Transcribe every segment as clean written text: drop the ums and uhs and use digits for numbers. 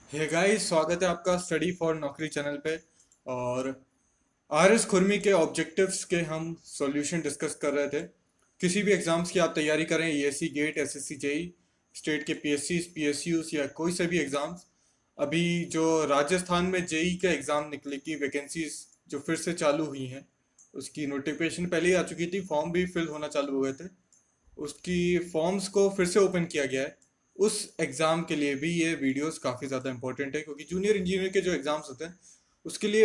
Hey guys, स्वागत है आपका स्टडी फॉर नौकरी चैनल पे। और आर एस खुरमी के ऑब्जेक्टिव्स के हम सॉल्यूशन डिस्कस कर रहे थे। किसी भी एग्जाम्स की आप तैयारी करें, ESC GATE, SSC JE, state के पीएससी पीएसयूज या कोई से भी एग्जाम्स। अभी जो राजस्थान में जेई के एग्जाम निकले की वैकेंसीज जो फिर से चालू हुई हैं, उसकी नोटिफिकेशन पहले ही आ चुकी थी, फॉर्म भी फिल होना चालू हो गए थे। उसकी फॉर्म्स को फिर से ओपन किया गया है। उस एग्ज़ाम के लिए भी ये वीडियोस काफ़ी ज़्यादा इंपॉर्टेंट है, क्योंकि जूनियर इंजीनियर के जो एग्ज़ाम्स होते हैं उसके लिए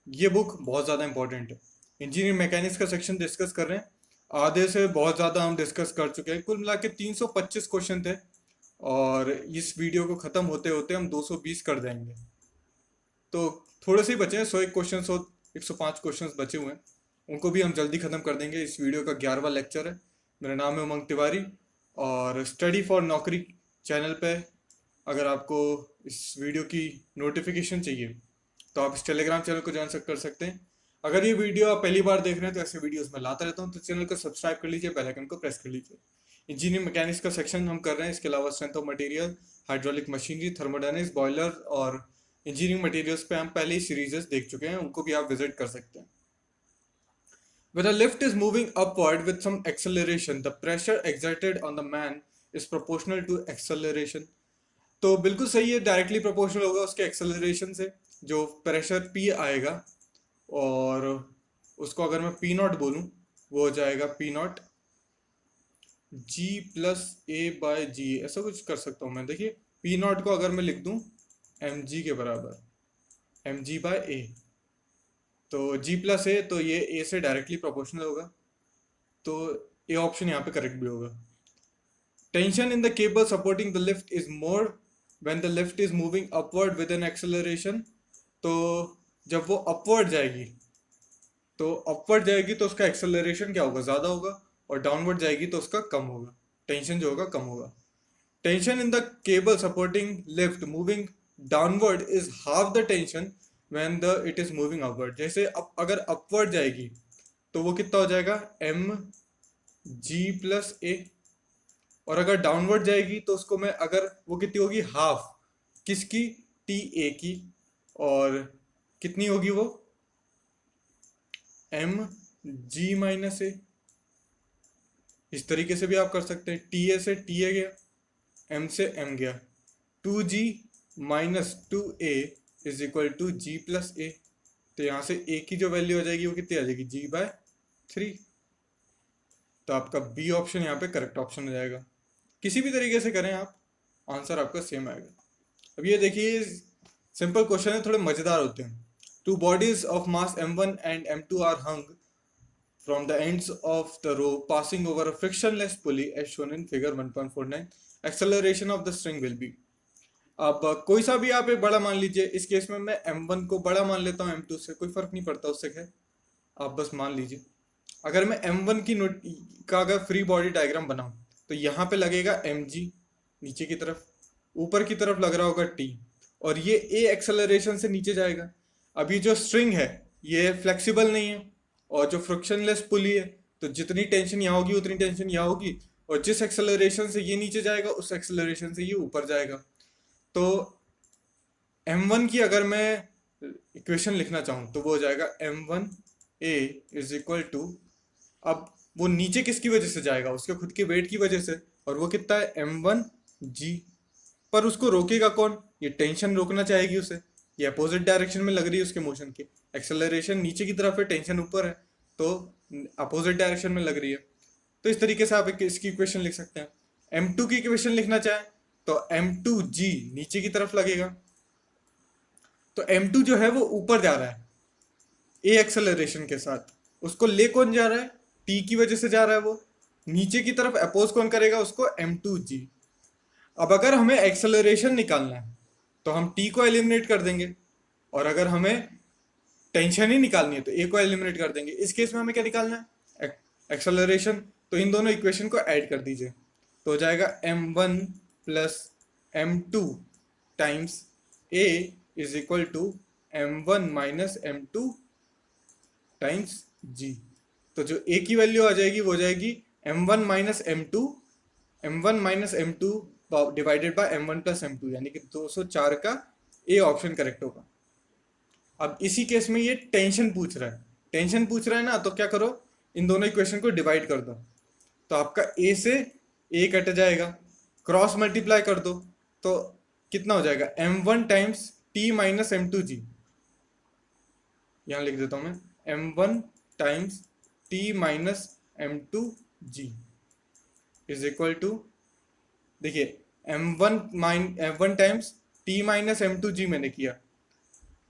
ये बुक बहुत ज़्यादा इंपॉर्टेंट है। इंजीनियरिंग मैकेनिक्स का सेक्शन डिस्कस कर रहे हैं। आधे से बहुत ज़्यादा हम डिस्कस कर चुके हैं, कुल मिला के 325 क्वेश्चन थे। और इस वीडियो को ख़त्म होते होते हम 220 कर देंगे। तो थोड़े से ही बचे हैं, 101 क्वेश्चन, 105 क्वेश्चन बचे हुए हैं। उनको भी हम जल्दी ख़त्म कर देंगे। इस वीडियो का 11वां लेक्चर है। मेरा नाम है उमंग तिवारी, और स्टडी फॉर नौकरी चैनल पे अगर आपको इस वीडियो की नोटिफिकेशन चाहिए तो आप इस टेलीग्राम चैनल को ज्वाइन कर सकते हैं। अगर ये वीडियो आप पहली बार देख रहे हैं तो ऐसे वीडियोस मैं लाता रहता हूँ, तो चैनल को सब्सक्राइब कर लीजिए, बेल आइकन को प्रेस कर लीजिए। इंजीनियरिंग मैकेनिक्स का सेक्शन हम कर रहे हैं। इसके अलावा strength of material, hydraulic machinery, thermodynamics, boiler और इंजीनियरिंग मटेरियल्स पे हम पहले ही सीरीजेस देख चुके हैं, उनको भी आप विजिट कर सकते हैं। When a lift is moving upward with some acceleration, the pressure exerted on the man is proportional to acceleration. तो बिल्कुल सही है, डायरेक्टली प्रोपोर्शनल होगा उसके एक्सेलरेशन से। जो प्रेशर पी आएगा, और उसको अगर मैं पी नॉट बोलूँ, वो हो जाएगा P naught G plus A by G, ऐसा कुछ कर सकता हूँ मैं। देखिए, पी नॉट को अगर मैं लिख दूँ एम जी के बराबर, एम जी बाय ए, तो जी प्लस ए, तो ये ए से डायरेक्टली प्रोपोर्शनल होगा। तो ए ऑप्शन यहाँ पे करेक्ट भी होगा। Tension in the cable supporting the lift is more when the lift is moving upward with an acceleration. तो जब वो अपवर्ड जाएगी तो उसका एक्सेलरेशन क्या होगा, ज़्यादा होगा। और डाउनवर्ड जाएगी तो उसका कम होगा, टेंशन जो होगा कम होगा। Tension in the cable supporting lift moving downward is half the tension when the it is moving upward. जैसे अगर अपवर्ड जाएगी तो वो कितना हो जाएगा, एम जी प्लस ए। और अगर डाउनवर्ड जाएगी तो उसको मैं, अगर वो कितनी होगी, हाफ किसकी, टी ए की। और कितनी होगी वो, एम जी माइनस ए। इस तरीके से भी आप कर सकते हैं। टी ए से टी ए गया, एम से एम गया, two G minus two A is equal to G plus A. तो यहाँ से ए की जो वैल्यू हो जाएगी वो कितनी आ जाएगी, जी बाय थ्री। तो आपका बी ऑप्शन यहाँ पे करेक्ट ऑप्शन हो जाएगा। किसी भी तरीके से करें आप, आंसर आपका सेम आएगा। अब ये देखिए, सिंपल क्वेश्चन है, थोड़े मजेदार होते हैं। Two bodies of mass m1 and m2 are hung from the ends of the rope passing over a frictionless pulley as shown in figure 1.49. Acceleration of the string will be। अब कोई सा भी आप एक बड़ा मान लीजिए। इस केस में मैं m1 को बड़ा मान लेता हूँ m2 से, कोई फर्क नहीं पड़ता उससे, खैर आप बस मान लीजिए। अगर मैं m1 की नोट का अगर फ्री बॉडी डायग्राम बनाऊं, तो यहाँ पे लगेगा mg नीचे की तरफ, ऊपर की तरफ लग रहा होगा t, और ये a एक्सेलरेशन से नीचे जाएगा। अभी जो स्ट्रिंग है ये फ्लेक्सिबल नहीं है, और जो फ्रिक्शनलेस पुली है, तो जितनी टेंशन यहाँ होगी उतनी टेंशन यहाँ होगी, और जिस एक्सेलरेशन से ये नीचे जाएगा उस एक्सेलरेशन से ये ऊपर जाएगा। तो m1 की अगर मैं इक्वेशन लिखना चाहूँ तो वो हो जाएगा m1 a is equal to, अब वो नीचे किसकी वजह से जाएगा, उसके खुद के वेट की वजह से, और वो कितना है, m1 g। पर उसको रोकेगा कौन, ये टेंशन रोकना चाहेगी उसे। ये अपोजिट डायरेक्शन में लग रही है उसके मोशन के, एक्सेलरेशन नीचे की तरफ है, टेंशन ऊपर है, तो अपोजिट डायरेक्शन में लग रही है। तो इस तरीके से आप इसकी इक्वेशन लिख सकते हैं। m2 की इक्वेशन लिखना चाहें तो m2g नीचे की तरफ लगेगा, तो m2 जो है वो ऊपर जा रहा है ए एक्सेलरेशन के साथ। उसको ले कौन जा रहा है, टी की वजह से जा रहा है, वो नीचे की तरफ अपोज कौन करेगा उसको, m2g। अब अगर हमें एक्सेलरेशन निकालना है तो हम टी को एलिमिनेट कर देंगे, और अगर हमें टेंशन ही निकालनी है तो ए को एलिमिनेट कर देंगे। इस केस में हमें क्या निकालना है, एक्सेलरेशन। तो इन दोनों इक्वेशन को ऐड कर दीजिए, तो हो जाएगा m1 plus m2 times A is equal to m1 minus m2 times G. तो जो ए की वैल्यू आ जाएगी वो हो जाएगी m1 minus m2, m1 minus m2 divided by m1 plus m2, यानी कि 204 का ए ऑप्शन करेक्ट होगा। अब इसी केस में ये टेंशन पूछ रहा है, टेंशन पूछ रहा है ना, तो क्या करो, इन दोनों इक्वेशन को डिवाइड कर दो, तो आपका ए से ए कट जाएगा, क्रॉस मल्टीप्लाई कर दो, तो कितना हो जाएगा, m1 times T minus m2g, यहां लिख देता हूं मैं, m1 times T minus m2g is equal to, देखिए m1 times T minus m2g मैंने किया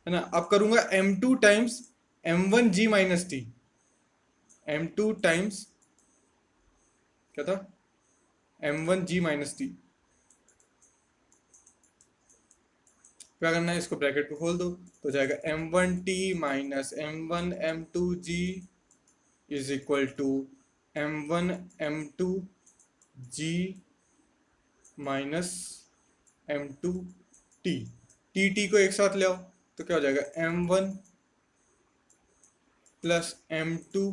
है ना, अब करूंगा m2 times m1g minus T, m2 times क्या था, m1g माइनस टी, क्या करना है, इसको ब्रैकेट को खोल दो, तो जाएगा m1t minus m1m2g is equal to m1m2g minus m2t, T को एक साथ ले आओ, तो क्या हो जाएगा, m1 plus m2t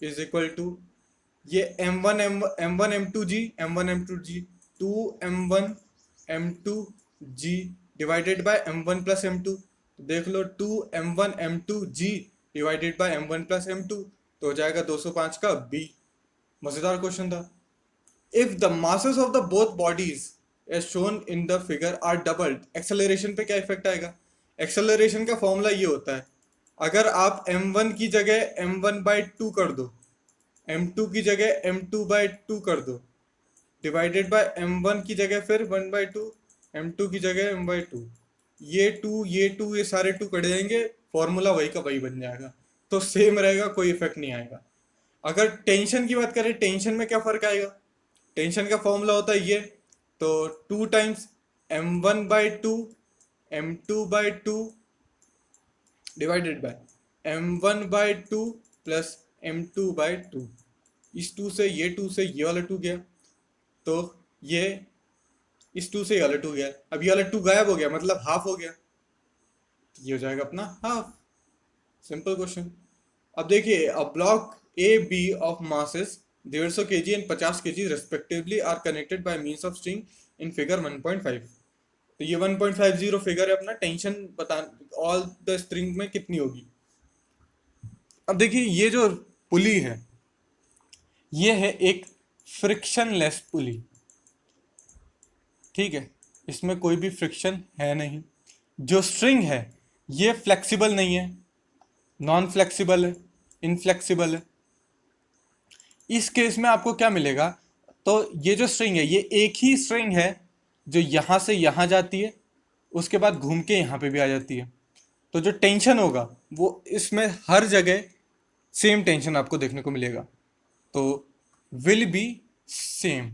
is equal to, ये m1m2g 2m1m2g divided by m1 plus m2, तो देख लो 2m1m2g divided by m1 plus m2, तो हो जाएगा 205 का b। मजेदार क्वेश्चन था। If the masses of the both bodies as shown in the figure are doubled, acceleration पे क्या इफेक्ट आएगा, एक्सेलरेशन का फॉर्मूला ये होता है, अगर आप m1 की जगह m1/2 कर दो, m2 की जगह m2/2 कर दो, डिवाइडेड बाय m1 की जगह फिर 1/2, m2 की जगह m/2, ये सारे टू कट जाएंगे, फॉर्मूला वही का वही बन जाएगा, तो सेम रहेगा, कोई इफेक्ट नहीं आएगा। अगर टेंशन की बात करें, टेंशन में क्या फर्क आएगा, टेंशन का फॉर्मूला होता है ये, तो 2 times m1/2 m2/2 divided by m1/2 plus m2/2, इस 2 से ये वाला 2 गया, तो ये इस 2 से ये वाला 2 गया, अब ये वाला 2 गायब हो गया, मतलब हाफ हो गया, तो ये हो जाएगा अपना हाफ। Simple question. अब देखिए, a block A B of masses 150 kg and 50 kg respectively are connected by means of string in figure 1.5, तो ये 1.50 फिगर है अपना, टेंशन बता ऑल द स्ट्रिंग में कितनी होगी। अब देखिए, ये जो पुली है, ये है एक फ्रिक्शनलेस पुली, ठीक है, इसमें कोई भी फ्रिक्शन है नहीं। जो स्ट्रिंग है ये फ्लेक्सिबल नहीं है, नॉन फ्लेक्सिबल है, इनफ्लेक्सिबल है। इस केस में आपको क्या मिलेगा, तो ये जो स्ट्रिंग है ये एक ही स्ट्रिंग है जो यहां से यहां जाती है, उसके बाद घूम के यहां पे भी आ जाती है, तो जो टेंशन होगा वो इसमें हर जगह सेम टेंशन आपको देखने को मिलेगा, तो विल बी सेम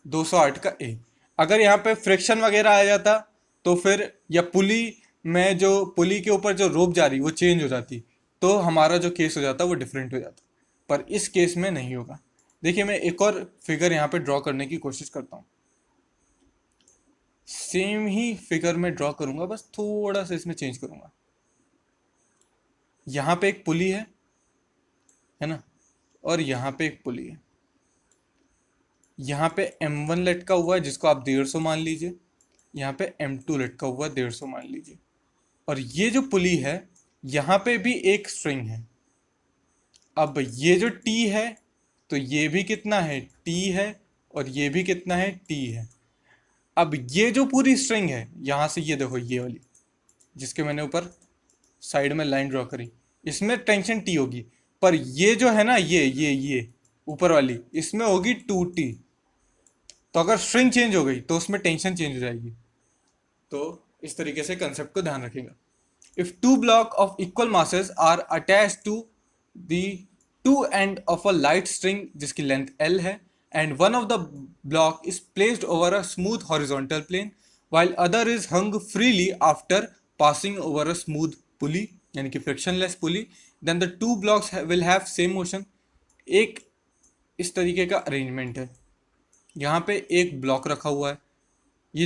208 का ए। अगर यहाँ पे फ्रिक्शन वगैरह आ जाता तो फिर, या पुली में जो पुली के ऊपर जो रोप जा रही वो चेंज हो जाती, तो हमारा जो केस हो जाता वो डिफरेंट हो जाता, पर इस केस में नहीं होगा। देखिए, मैं एक और फिगर यहाँ पे ड्रॉ करने की कोशिश करता हूँ, सेम ही फिगर में ड्रॉ करूंगा, बस थोड़ा सा इसमें चेंज करूंगा। यहाँ पे एक पुली है ना, और यहाँ पे एक पुली है, यहाँ पे m1 लटका हुआ है जिसको आप 150 मान लीजिए, यहाँ पे m2 लटका हुआ है 150 मान लीजिए, और ये जो पुली है यहाँ पे भी एक स्ट्रिंग है। अब ये जो t है, तो ये भी कितना है, t है, और ये भी कितना है, t है। अब ये जो पूरी स्ट्रिंग है, यहाँ से ये देखो, ये वाली जिसके मैंने ऊपर साइड में लाइन ड्रॉ करी, इसमें टेंशन t होगी, पर ये जो है ना, ये ऊपर वाली, इसमें होगी 2t, तो अगर स्ट्रिंग चेंज हो गई तो उसमें टेंशन चेंज हो जाएगी। तो इस तरीके से कंसेप्ट को ध्यान रखिएगा। If two block of equal masses are attach to the two end of a light string जिसकी लेंथ l है, and one of the block is placed over a smooth horizontal plane while other is hung freely after passing over a smooth pulley, यानी कि frictionless pulley, then the two blocks will have same motion। एक इस तरीके का arrangement है, यहाँ पे एक ब्लॉक रखा हुआ है, ये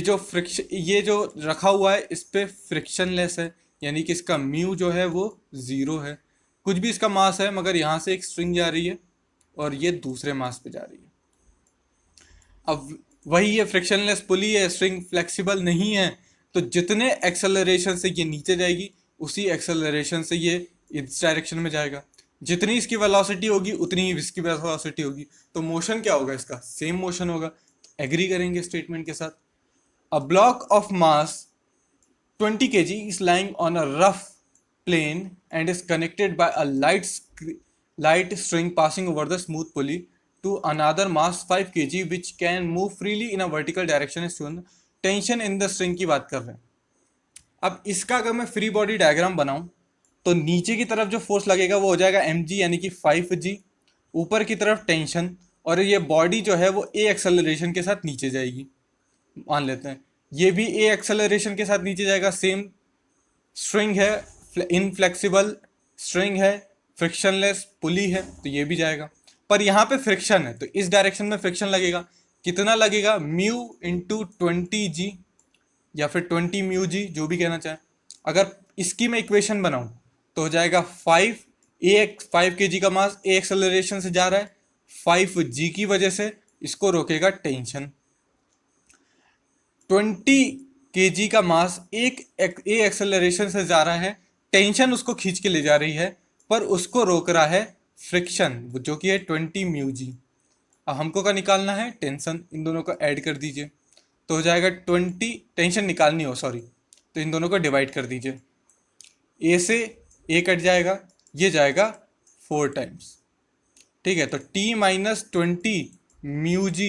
जो रखा हुआ है इस पे फ्रिक्शनलेस है, यानी कि इसका म्यू जो है वो 0 है, कुछ भी इसका मास है, मगर यहाँ से एक स्ट्रिंग जा रही है और ये दूसरे मास पे जा रही है। अब वही ये फ्रिक्शनलेस पुली है, स्ट्रिंग फ्लेक्सिबल नहीं है, तो जितने एक्सेलरेशन से ये नीचे जाएगी उसी एक्सेलरेशन से ये इस डायरेक्शन में जाएगा। जितनी इसकी वेलोसिटी होगी उतनी ही इसकी वेलोसिटी होगी, तो मोशन क्या होगा इसका, सेम मोशन होगा। एग्री करेंगे स्टेटमेंट के साथ। A block of mass 20 kg is lying on a rough plane and is connected by a light string passing over the smooth pulley to another mass 5 kg which can move freely in a vertical direction is shown। Tension in the string की बात कर रहे हैं। अब इसका अगर मैं free body diagram बनाऊं तो नीचे की तरफ जो फोर्स लगेगा वो हो जाएगा mg यानी कि 5g, ऊपर की तरफ टेंशन, और ये बॉडी जो है वो ए एक्सेलरेशन के साथ नीचे जाएगी मान लेते हैं। ये भी ए एक्सेलरेशन के साथ नीचे जाएगा, सेम स्ट्रिंग है, इनफ्लेक्सिबल स्ट्रिंग है, फ्रिक्शनलेस पुली है, तो ये भी जाएगा। पर यहाँ पे फ्रिक्शन है तो इस डायरेक्शन में फ्रिक्शन लगेगा, कितना लगेगा, म्यू इंटू 20g या फिर 20 μg, जो भी कहना चाहे। अगर इसकी मैं इक्वेशन बनाऊं तो हो जाएगा 5 kg का मास ए एक्सेलरेशन से जा रहा है, 5g की वजह से इसको रोकेगा टेंशन। 20 kg का मास एक ए एक्सेलरेशन से जा रहा है, टेंशन उसको खींच के ले जा रही है, पर उसको रोक रहा है फ्रिक्शन जो कि है 20 μg। अब हमको क्या निकालना है, टेंशन, इन दोनों को ऐड कर दीजिए तो हो जाएगा 20, टेंशन निकालनी हो सॉरी, तो इन दोनों को डिवाइड कर दीजिए, ए से ए कट जाएगा, ये जाएगा 4 टाइम्स। ठीक है, तो T-20 μg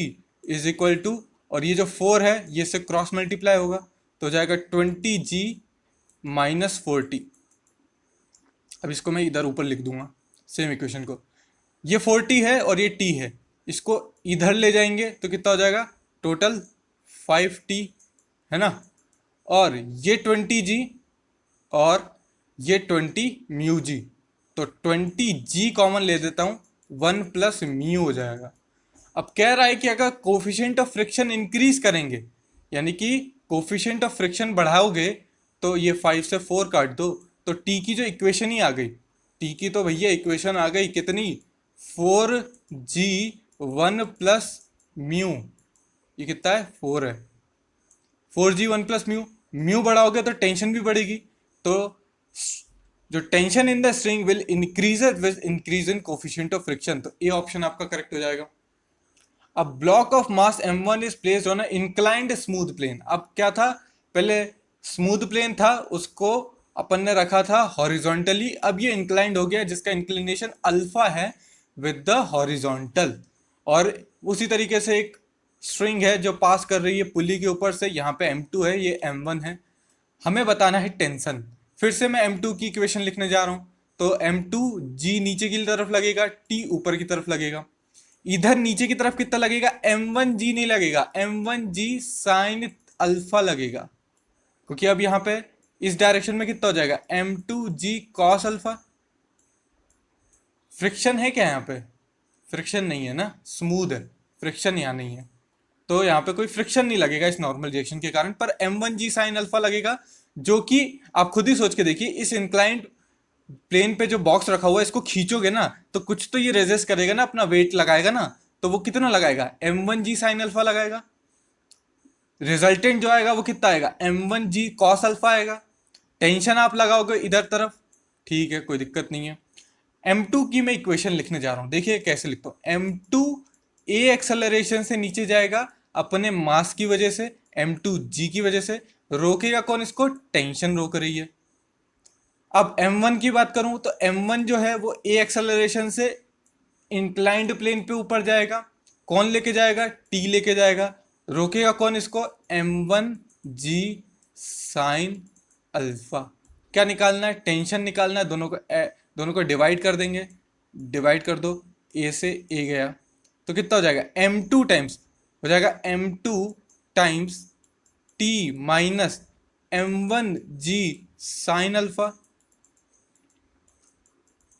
is equal to, और ये जो 4 है ये से क्रॉस मल्टीप्लाई होगा तो हो जाएगा 20g माइनस 40। अब इसको मैं इधर ऊपर लिख दूंगा सेम इक्वेशन को, ये 40 है और ये t है, इसको इधर ले जाएंगे तो कितना हो जाएगा, टोटल 5t है ना, और ये 20g और ये 20 μg, तो 20g कॉमन ले देता हूँ, 1 प्लस म्यू हो जाएगा। अब कह रहा है कि अगर कोफिशिएंट ऑफ फ्रिक्शन इंक्रीज करेंगे, यानी कि कोफिशिएंट ऑफ फ्रिक्शन बढ़ाओगे, तो ये 5 से 4 काट दो तो टी की जो इक्वेशन ही आ गई, टी की तो भैया इक्वेशन आ गई कितनी, 4g 1 प्लस म्यू, ये कितना है 4 है, 4g 1 प्लस म्यू, म्यू बढ़ाओगे तो टेंशन भी बढ़ेगी, तो जो tension in the string will increase with increase in coefficient of friction, तो ए ऑप्शन आपका करेक्ट हो जाएगा। अब block of mass m1 is placed on a inclined smooth plane. अब क्या था, पहले स्मूथ प्लेन था उसको अपन ने रखा था हॉरिजॉन्टली, अब ये इंक्लाइंड हो गया जिसका इंक्लिनेशन अल्फा है विद द हॉरिजॉन्टल, और उसी तरीके से एक स्ट्रिंग है जो पास कर रही है पुली के ऊपर से, यहाँ पे m2 है ये m1 है, हमें बताना है टेंशन। फिर से मैं m2 की इक्वेशन लिखने जा रहा हूँ, तो m2g नीचे की तरफ लगेगा, t ऊपर की तरफ लगेगा, इधर नीचे की तरफ कितना लगेगा, m1g नहीं लगेगा, m1g साइन अल्फा लगेगा, क्योंकि अब यहाँ पे इस डायरेक्शन में कितना हो जाएगा, m2g कॉस अल्फा। फ्रिक्शन है क्या यहाँ पे, फ्रिक्शन नहीं है ना, स्मूथ है, फ्रिक्शन यहाँ नहीं है, तो यहाँ पे कोई फ्रिक्शन नहीं लगेगा इस नॉर्मल रिएक्शन के कारण, पर m1g साइन अल्फा लगेगा, जो कि आप खुद ही सोच के देखिए, इस इंक्लाइंड प्लेन पे जो बॉक्स रखा हुआ है इसको खींचोगे ना तो कुछ तो ये रेजिस्ट करेगा ना, अपना वेट लगाएगा ना, तो वो कितना लगाएगा, m1g साइन अल्फा लगाएगा, रिजल्टेंट जो आएगा वो कितना आएगा, m1g कॉस अल्फा आएगा। टेंशन आप लगाओगे इधर तरफ, ठीक है कोई दिक्कत नहीं है। m2 की मैं इक्वेशन लिखने जा रहा हूं, देखिए कैसे लिखता हूं, m2 ए एक्सेलरेशन से नीचे जाएगा अपने मास की वजह से, m2g की वजह से, रोकेगा कौन इसको, टेंशन रोक रही है। अब m1 की बात करूं तो m1 जो है वो ए एक्सेलरेशन से इंक्लाइंड प्लेन पे ऊपर जाएगा, कौन लेके जाएगा, t लेके जाएगा, रोकेगा कौन इसको, m1g साइन अल्फा। क्या निकालना है, टेंशन निकालना है, दोनों को डिवाइड कर देंगे, डिवाइड कर दो, a से a गया तो कितना हो जाएगा, m2 टाइम्स हो जाएगा, m2 times t minus m1g sine alpha,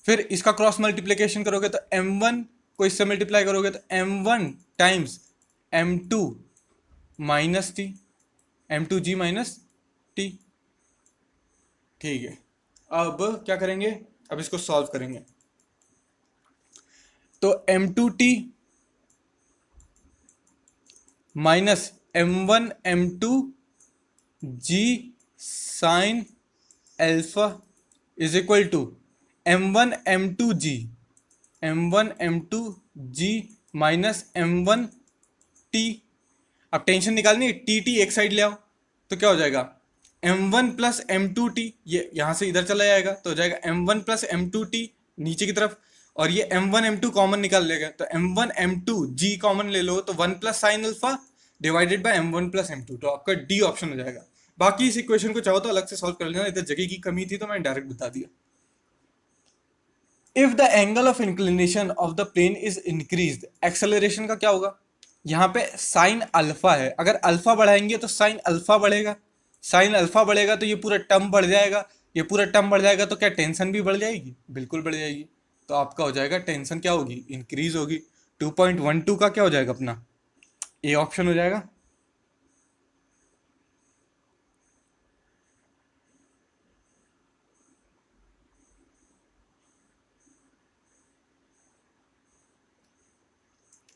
फिर इसका क्रॉस मल्टीप्लिकेशन करोगे तो m1 को इससे मल्टीप्लाई करोगे तो m1 times m2 minus T, m2g minus T. ठीक है, अब क्या करेंगे, अब इसको सॉल्व करेंगे, तो m2t minus m1 m2 g sine alpha is equal to m1 m2 g minus m1t। अब टेंशन निकालनी है, टी एक साइड ले आओ तो क्या हो जाएगा, m1 प्लस m2t, ये यहाँ से इधर चला जाएगा तो हो जाएगा m1 प्लस m2t नीचे की तरफ, और ये m1 m2 कॉमन निकाल लेगा तो m1 m2 g कॉमन ले लो तो 1 plus sine alpha divided by m1 plus m2, तो आपका डी ऑप्शन हो जाएगा। बाकी इस इक्वेशन को चाहो तो अलग से सॉल्व कर लेना, इधर जगह की कमी थी तो मैंने डायरेक्ट बता दिया। If the angle of inclination of the plane is increased, acceleration का क्या होगा, यहाँ पे साइन अल्फा है, अगर अल्फा बढ़ाएंगे तो साइन अल्फा बढ़ेगा, साइन अल्फा बढ़ेगा तो ये पूरा टर्म बढ़ जाएगा, ये पूरा टर्म बढ़ जाएगा तो क्या टेंशन भी बढ़ जाएगी, बिल्कुल बढ़ जाएगी। तो आपका हो जाएगा टेंशन क्या होगी, इंक्रीज होगी। 2.12 का क्या हो जाएगा अपना, ए ऑप्शन हो जाएगा।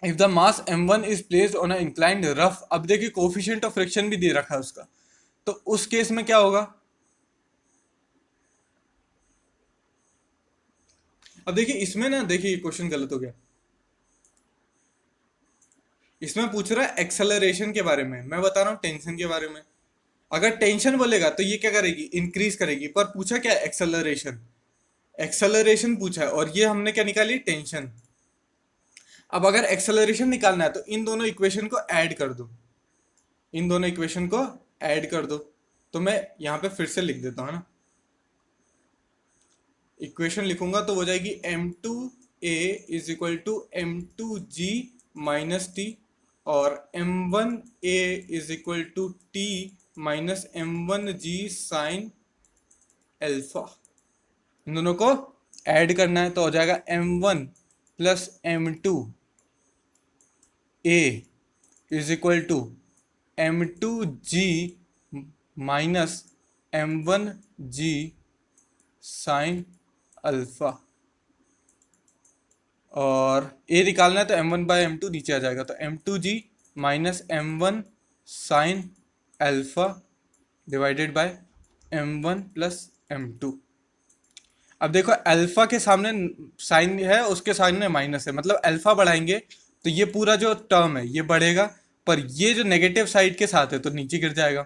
If the mass m1 is placed on a inclined rough, अब देखिए कोफिशिएंट ऑफ फ्रिक्शन भी दे रखा है उसका, तो उस केस में क्या होगा, अब देखिए इसमें ना, देखिए क्वेश्चन गलत हो गया, इसमें पूछ रहा है एक्सेलरेशन के बारे में, मैं बता रहा हूँ टेंशन के बारे में। अगर टेंशन बोलेगा तो ये क्या करेगी, इंक्रीज करेगी, पर पूछा क्या एक्सेलरेशन, एक्सेलरेशन पूछा है और ये हमने क्या निकाली, टेंशन। अब अगर एक्सेलरेशन निकालना है तो इन दोनों इक्वेशन को ऐड कर दो, इन दोनों इक्वेशन को ऐड कर दो, तो मैं यहाँ पे फिर से लिख देता हूँ ना, इक्वेशन लिखूंगा तो हो जाएगी m2a is equal to m2g minus T, और m1a is equal to t minus m1g sine alpha, इन दोनों को ऐड करना है तो हो जाएगा m1 plus m2 a is equal to m2g minus m1g sine alpha, और ए निकालना है तो m1 बाय m2 नीचे आ जाएगा तो m2g minus m1 sine alpha divided by m1 plus m2। अब देखो अल्फा के सामने साइन है, उसके सामने माइनस है, मतलब अल्फा बढ़ाएंगे तो ये पूरा जो टर्म है ये बढ़ेगा, पर ये जो नेगेटिव साइड के साथ है तो नीचे गिर जाएगा,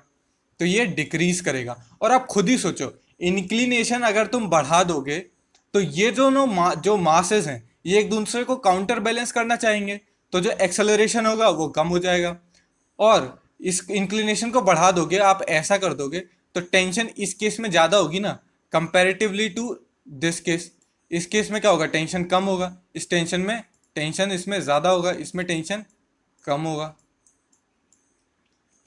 तो ये डिक्रीज करेगा। और आप खुद ही सोचो, इंक्लिनेशन अगर तुम बढ़ा दोगे तो ये जो मासेस हैं ये एक दूसरे को काउंटर बैलेंस करना चाहेंगे, तो जो एक्सेलरेशन होगा वो कम हो जाएगा। और इस इंक्लिनेशन को बढ़ा दोगे, आप ऐसा कर दोगे तो टेंशन इस केस में ज़्यादा होगी ना, कंपैरेटिवली टू दिस केस। इस केस में क्या होगा, टेंशन कम होगा, इस टेंशन में टेंशन इसमें ज़्यादा होगा, इसमें टेंशन कम होगा।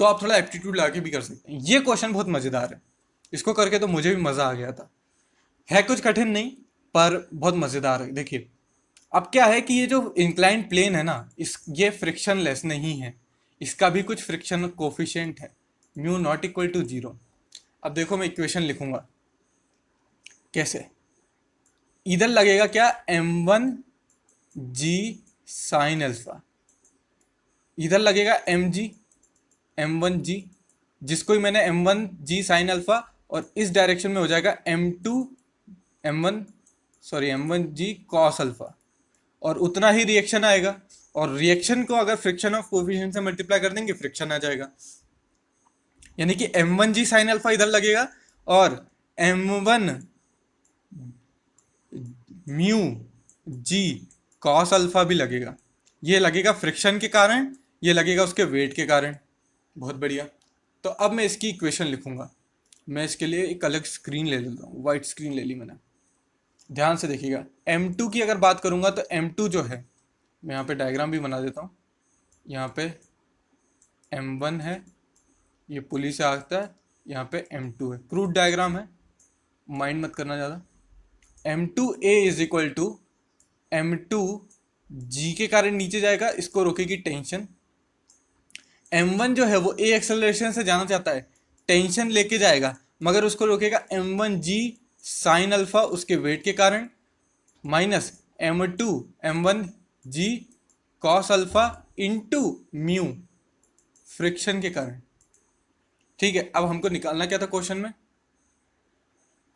तो आप थोड़ा एप्टीट्यूड लाके भी कर सकते हैं। ये क्वेश्चन बहुत मज़ेदार है, इसको करके तो मुझे भी मज़ा आ गया था, है कुछ कठिन नहीं पर बहुत मज़ेदार है। देखिए अब क्या है कि ये जो इंक्लाइंड प्लेन है ना, ये फ्रिक्शनलेस नहीं है, इसका भी कुछ फ्रिक्शन कोफिशिएंट है, म्यू नॉट इक्वल टू 0। अब देखो मैं इक्वेशन लिखूंगा कैसे, इधर लगेगा क्या m1g साइन अल्फा, इधर लगेगा m1g जिसको ही मैंने m1g साइन अल्फा, और इस डायरेक्शन में हो जाएगा m1g कॉस अल्फा, और उतना ही रिएक्शन आएगा, और रिएक्शन को अगर फ्रिक्शन ऑफ कोफिशिएंट से मल्टीप्लाई कर देंगे फ्रिक्शन आ जाएगा, यानी कि m1g साइन अल्फा इधर लगेगा और m1 mu G cos alpha भी लगेगा, ये लगेगा फ्रिक्शन के कारण, ये लगेगा उसके वेट के कारण। बहुत बढ़िया। तो अब मैं इसकी इक्वेशन लिखूंगा, मैं इसके लिए एक अलग स्क्रीन ले लेता हूँ, वाइट स्क्रीन ले ली मैंने। ध्यान से देखिएगा, m2 की अगर बात करूंगा तो m2 जो है, मैं यहाँ पे डायग्राम भी बना देता हूँ, यहाँ पे m1 है, ये पुली से आता है, यहाँ पे m2 है, क्रूड डायग्राम है, माइंड मत करना ज़्यादा। m2a is equal to m2g के कारण नीचे जाएगा, इसको रोकेगी टेंशन। m1 जो है वो a एक्सेलरेशन से जाना चाहता है, टेंशन लेके जाएगा, मगर उसको रोकेगा m1g साइन अल्फा उसके वेट के कारण, minus m1g cos alpha into mu friction के कारण। ठीक है, अब हमको निकालना क्या था क्वेश्चन में?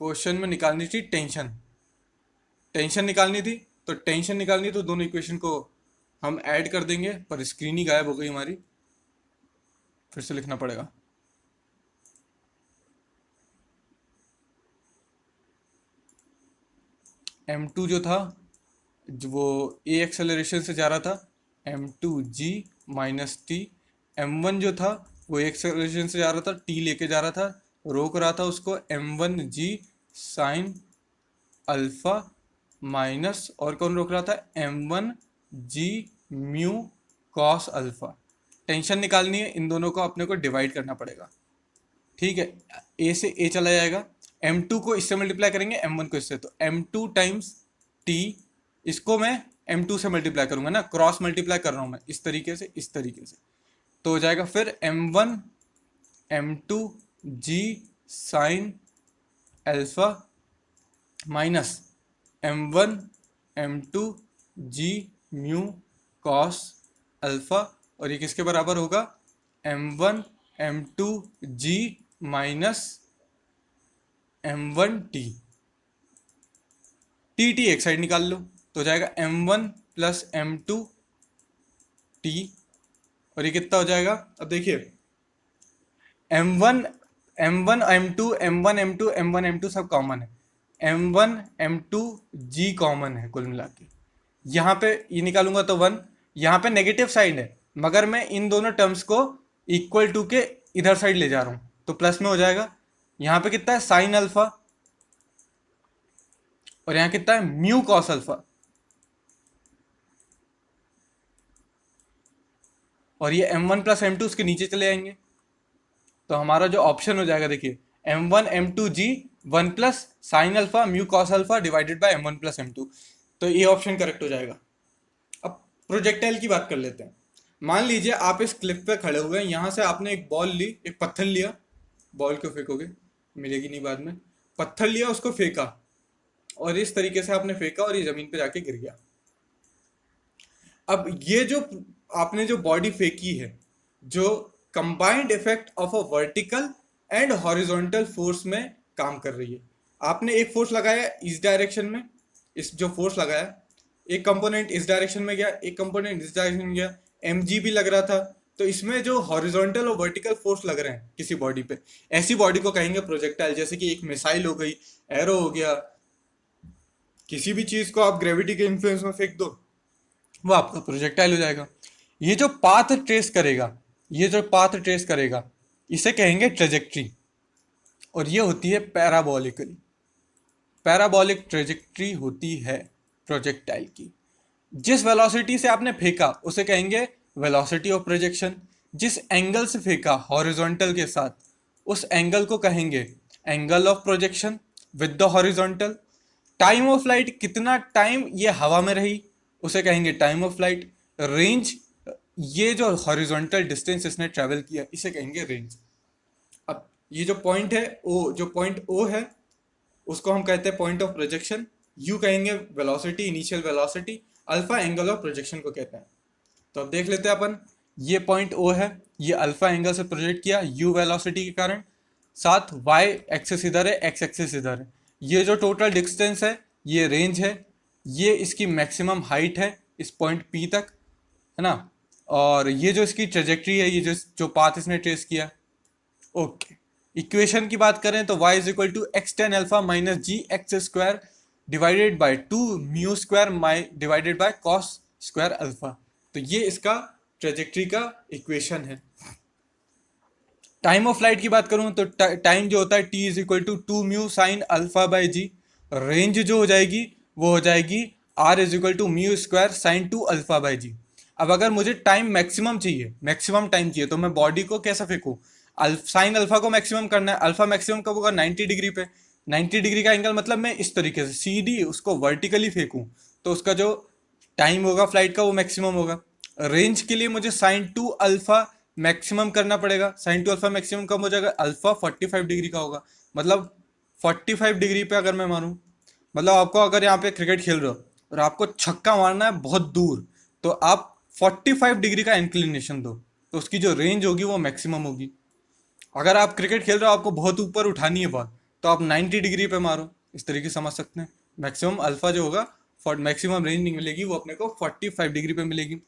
क्वेश्चन में निकालनी थी टेंशन। टेंशन निकालनी थी, तो टेंशन निकालनी तो दोनों इक्वेशन को हम ऐड कर देंगे, पर स्क्रीन ही गायब हो गई हमारी, फिर से लिखना पड़ेगा। m2 जो था, वो a एक्सेलरेशन से जा रहा था, m2g माइनस टी। m1 जो था वो a एक्सेलरेशन से जा रहा था, t लेके जा रहा था, रोक रहा था उसको, m1g साइन अल्फा माइनस, और कौन रोक रहा था? m1g mu cos alpha. Tension निकालनी है, इन दोनों को अपने को डिवाइड करना पड़ेगा। ठीक है, a से a चला जाएगा, m2 को इससे मल्टीप्लाई करेंगे, m1 को इससे, तो m2 टाइम्स t, इसको मैं m2 से मल्टीप्लाई करूंगा ना, क्रॉस मल्टीप्लाई कर रहा हूं मैं, इस तरीके से, इस तरीके से, तो हो जाएगा फिर m1 m2 g sine alpha minus m1 m2 g mu cos alpha, और ये किसके बराबर होगा? m1 m2 g minus m1 t। T T एक साइड निकाल लो, तो हो जाएगा m1 प्लस m2 t, और ये कितना हो जाएगा? अब देखिए, m1 m1 m2 m1 m2 m1 m2 सब कॉमन है, m1 m2 g कॉमन है कुल मिला के। यहाँ पे ये निकालूंगा तो 1, यहाँ पे नेगेटिव साइड है, मगर मैं इन दोनों टर्म्स को इक्वल टू के इधर साइड ले जा रहा हूँ, तो प्लस में हो जाएगा। यहाँ पे कितना है? साइन अल्फा, और यहाँ कितना है? म्यू कॉस अल्फा, और ये m1 प्लस m2 उसके नीचे चले आएंगे, तो हमारा जो ऑप्शन हो जाएगा, देखिए, m1 m2 g 1 plus sine alpha mu cos alpha divided by m1 plus m2, तो ये ऑप्शन करेक्ट हो जाएगा। अब प्रोजेक्टाइल की बात कर लेते हैं। मान लीजिए आप इस क्लिफ पे खड़े हुए हैं, यहाँ से आपने एक बॉल ली, एक पत्थर लिया, बॉल क्यों फेंकोगे, मिलेगी नहीं बाद में, पत्थर लिया, उसको फेंका, और इस तरीके से आपने फेंका और ये जमीन पे जाके गिर गया। अब ये जो आपने जो बॉडी फेंकी है, जो combined effect of a vertical and horizontal force में काम कर रही है। आपने एक फोर्स लगाया इस डायरेक्शन में, इस जो फोर्स लगाया, एक कंपोनेंट इस डायरेक्शन में गया, एक कंपोनेंट इस डायरेक्शन में गया, mg भी लग रहा था, तो इसमें जो हॉरिजॉन्टल और वर्टिकल फोर्स लग रहे हैं किसी बॉडी पे, ऐसी बॉडी को कहेंगे प्रोजेक्टाइल। जैसे कि एक मिसाइल हो गई, एरो हो गया, किसी भी चीज को आप ग्रेविटी के इन्फ्लुएंस में फेंक दो, वो आपका प्रोजेक्टाइल हो जाएगा। ये जो पाथ ट्रेस करेगा, ये जो पाथ ट्रेस करेगा, इसे कहेंगे ट्रेजेक्ट्री, और ये होती है पैराबोलिकली, पैराबोलिक ट्रेजेक्ट्री होती है प्रोजेक्टाइल की। जिस वेलोसिटी से आपने फेंका उसे कहेंगे वेलोसिटी ऑफ प्रोजेक्शन, जिस एंगल से फेंका हॉरिजॉन्टल के साथ, उस एंगल को कहेंगे angle of projection with the horizontal. Time of light, कितना टाइम ये हवा में रही, उसे कहेंगे टाइम ऑफ लाइट। रेंज, ये जो हॉरिजॉन्टल डिस्टेंस इसने ट्रेवल किया, इसे कहेंगे रेंज। अब ये जो पॉइंट है ओ, जो पॉइंट ओ है, उसको हम कहते हैं पॉइंट ऑफ प्रोजेक्शन। यू कहेंगे velocity, initial velocity. Alpha angle of projection को कहते हैं। तो अब देख लेते हैं अपन, ये पॉइंट ओ है, ये अल्फा एंगल से प्रोजेक्ट किया यू वेलोसिटी के कारण, साथ वाई एक्सिस इधर है, एक्स एक्सिस इधर है। ये जो टोटल डिस्टेंस है, ये रेंज है, ये इसकी मैक्सिमम हाइट है इस पॉइंट पी तक, है ना, और ये जो इसकी ट्रेजेक्ट्री है, ये जो पाथ इसने ट्रेस किया। ओके, इक्वेशन की बात करें तो y is equal to x tan alpha minus g x square divided by 2 mu square divided by cos square alpha. तो ये इसका ट्रेजेक्ट्री का इक्वेशन है। टाइम ऑफ फ्लाइट की बात करूं तो टाइम जो होता है t is equal to 2 mu sine alpha by G. Range जो हो जाएगी वो हो जाएगी r is equal to mu square sine 2 alpha by G. अब अगर मुझे टाइम मैक्सिमम चाहिए, मैक्सिमम टाइम चाहिए, तो मैं बॉडी को कैसा फेंकूं? साइन अल्फा को मैक्सिमम करना है। अल्फा मैक्सिमम कब होगा? 90 डिग्री पे। 90 डिग्री का एंगल मतलब मैं इस तरीके से सीधी उसको वर्टिकली फेंकूं, तो उसका जो टाइम होगा फ्लाइट का वो मैक्सिमम होगा। रेंज के लिए मुझे साइन 2 अल्फा मैक्सिमम करना पड़ेगा। साइन 2 अल्फा मैक्सिमम कब हो जाएगा? अल्फा 45 डिग्री का होगा, मतलब 45 डिग्री पे अगर मैं मारूं, मतलब आपको अगर यहाँ पे क्रिकेट खेल रहे हो और आपको छक्का मारना है बहुत दूर, तो आप 45 डिग्री का इंक्लिनेशन दो, तो उसकी जो रेंज होगी वो मैक्सिमम होगी। अगर आप क्रिकेट खेल रहे हो, आपको बहुत ऊपर उठानी है बॉल, तो आप 90 डिग्री पे मारो, इस तरीके से समझ सकते हैं। मैक्सिमम अल्फा जो होगा, मैक्सिमम रेंज नहीं मिलेगी, वो अपने को 45 डिग्री पे मिलेगी।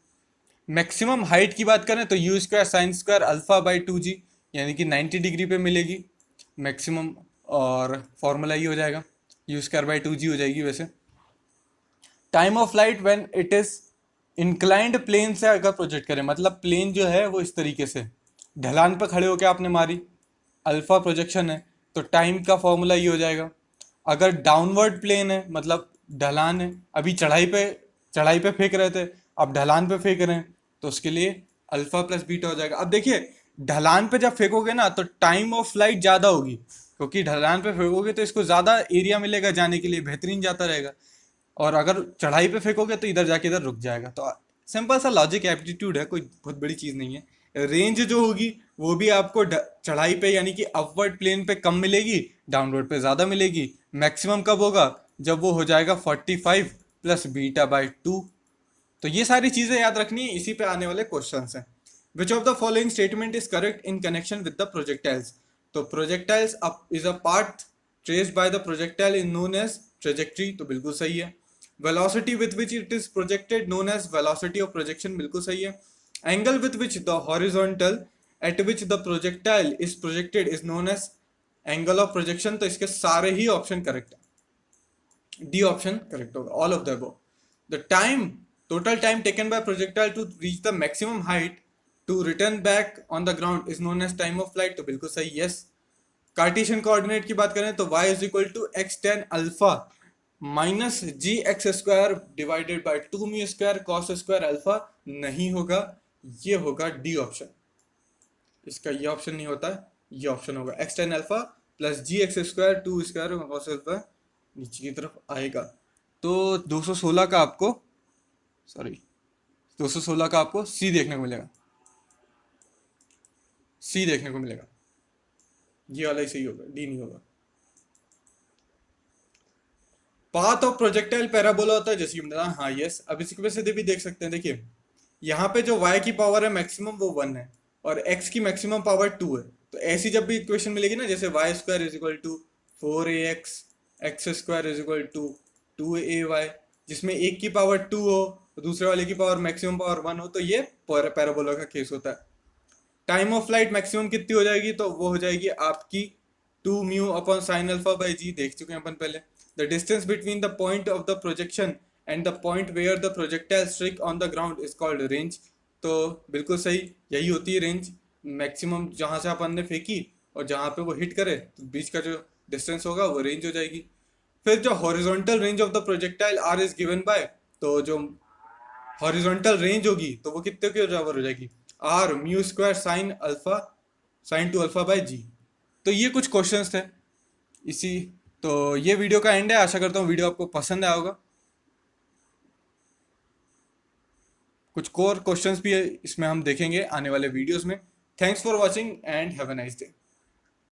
मैक्सिमम हाइट की बात करें तो you square sine square alpha by 2g, यानी कि 90 डिग्री पे मिलेगी मैक्सिमम। और फॉर्मूला ये हो जाएगा, यू स्क्वायर बाई 2g हो जाएगी वैसे। Time of flight when it is inclined plane से अगर प्रोजेक्ट करें, मतलब प्लेन जो है वो इस तरीके से ढलान पर खड़े होकर आपने मारी, अल्फा प्रोजेक्शन है, तो टाइम का फॉर्मूला ये हो जाएगा। अगर डाउनवर्ड प्लेन है, मतलब ढलान है, अभी चढ़ाई पे फेंक रहे थे, अब ढलान पे फेंक रहे हैं, तो उसके लिए अल्फा प्लस बीटा हो जाएगा। अब देखिए, ढलान पे जब फेंकोगे ना तो टाइम ऑफ फ्लाइट ज़्यादा होगी, क्योंकि ढलान पे फेंकोगे तो इसको ज़्यादा एरिया मिलेगा जाने के लिए, बेहतरीन जाता रहेगा। और अगर चढ़ाई पे फेंकोगे तो इधर जाके इधर रुक जाएगा। तो सिंपल सा लॉजिक एप्टीट्यूड है, कोई बहुत बड़ी चीज़ नहीं है। रेंज जो होगी वो भी आपको चढ़ाई पे यानी कि अपवर्ड प्लेन पे कम मिलेगी, डाउनवर्ड पे ज़्यादा मिलेगी। मैक्सिमम कब होगा, जब वो हो जाएगा 45 प्लस बीटा बाई 2। तो ये सारी चीज़ें याद रखनी है, इसी पे आने वाले क्वेश्चन हैं। Which of the following statement is correct in connection with the projectiles. तो projectiles is a path traced by the projectile in known as trajectory, तो बिल्कुल सही है। Velocity with which it is projected known as velocity of projection, बिल्कुल सही है। Angle with which the horizontal at which the projectile is projected is known as angle of projection. तो इसके सारे ही ऑप्शन करेक्ट है, डी ऑप्शन करेक्ट होगा, all of the above. The time total time taken by projectile to reach the maximum height to return back on the ground is known as time of flight, तो बिल्कुल सही, yes. Cartesian coordinate की बात करें तो y is equal to x tan alpha minus g x square divided by 2 mu square cos square alpha, नहीं होगा, ये होगा डी ऑप्शन। इसका ये ऑप्शन नहीं होता है, ये ऑप्शन होगा X tan alpha plus G x square 2 square cos alpha, नीचे की तरफ आएगा। तो 216 का आपको, सॉरी 216 का आपको सी देखने को मिलेगा, सी देखने को मिलेगा, ये वाला ही सही होगा, डी नहीं होगा। पाथ ऑफ प्रोजेक्टाइल पैराबोला होता है जैसे कि बताया, हाँ यस। अब इसकी वजह से भी देख सकते हैं, देखिए यहाँ पे जो y की पावर है मैक्सिमम वो 1 है, और x की मैक्सिमम पावर 2 है। तो ऐसी जब भी इक्वेशन मिलेगी ना, जैसे y square is equal to 4ax, x square is equal to 2ay, जिसमें एक की पावर 2 हो, दूसरे वाले की पावर मैक्सिमम पावर 1 हो, तो ये पैराबोला का केस होता है। टाइम ऑफ फ्लाइट मैक्सिमम कितनी हो जाएगी, तो वो हो जाएगी आपकी 2 mu upon sine alpha by G, देख चुके हैं अपन पहले। The distance between the point of the projection and the point where the projectile strike on the ground is called range, तो बिल्कुल सही, यही होती है रेंज। मैक्सिमम जहाँ से अपन ने फेंकी और जहाँ पे वो हिट करे, तो बीच का जो डिस्टेंस होगा वो रेंज हो जाएगी। फिर जो horizontal range of the projectile R is given by, तो जो हॉरिजॉन्टल रेंज होगी तो वो कितने के बराबर हो जाएगी, R mu square sine alpha, sine two alpha by G. तो ये कुछ क्वेश्चंस थे इसी। तो ये वीडियो का एंड है, आशा करता हूँ वीडियो आपको पसंद आया होगा। कुछ कोर क्वेश्चंस भी है इसमें हम देखेंगे आने वाले वीडियोस में। Thanks for watching and have a nice day.